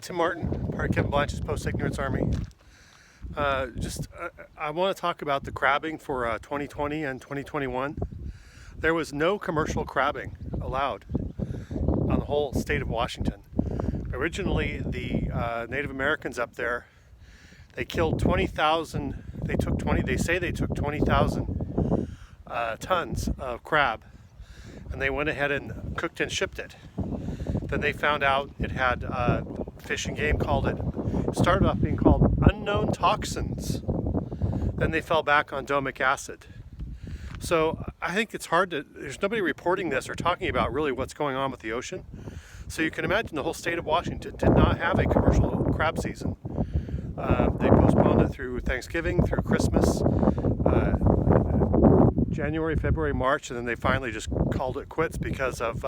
Tim Martin, part of Kevin Blanch's Post Ignorance Army. I want to talk about the crabbing for 2020 and 2021. There was no commercial crabbing allowed on the whole state of Washington. Originally, the Native Americans up there, they killed 20,000. They say they took 20,000 tons of crab, and they went ahead and cooked and shipped it. Then they found out it had Fish and Game called it. It started off being called unknown toxins. Then they fell back on domic acid. So I think it's hard to, there's nobody reporting this or talking about really what's going on with the ocean. So you can imagine the whole state of Washington did not have a commercial crab season. They postponed it through Thanksgiving, through Christmas, January, February, March, and then they finally just called it quits because of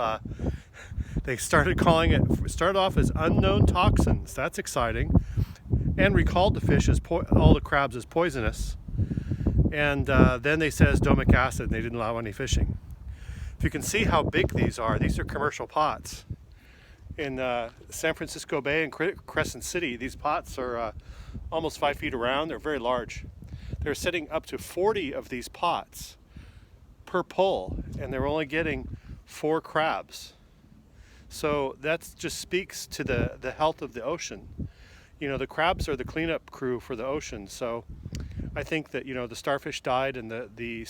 they started calling it, started off as unknown toxins. That's exciting. And recalled the fish as all the crabs as poisonous. And then they said it's domic acid, and they didn't allow any fishing. If you can see how big these are commercial pots. In San Francisco Bay and Crescent City, these pots are almost 5 feet around. They're very large. They're setting up to 40 of these pots per pole, and they're only getting 4 crabs. So that just speaks to the health of the ocean. You know, the crabs are the cleanup crew for the ocean. So I think that, you know, the starfish died and the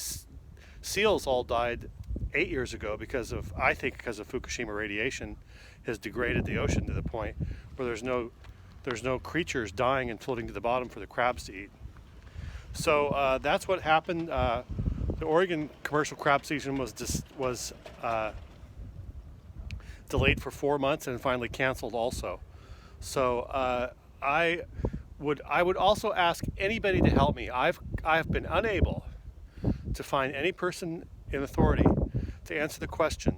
seals all died 8 years ago because of Fukushima radiation has degraded the ocean to the point where there's no creatures dying and floating to the bottom for the crabs to eat. So that's what happened. The Oregon commercial crab season was delayed for 4 months and finally canceled also. So I would also ask anybody to help me. I've been unable to find any person in authority to answer the question,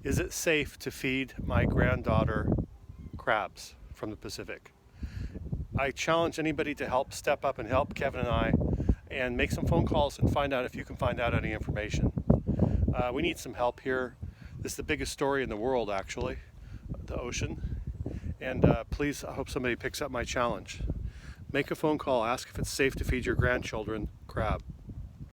is it safe to feed my granddaughter crabs from the Pacific? I challenge anybody to help step up and help Kevin and I and make some phone calls and find out if you can find out any information. We need some help here. This is the biggest story in the world, actually, the ocean. And please, I hope somebody picks up my challenge. Make a phone call, ask if it's safe to feed your grandchildren crab.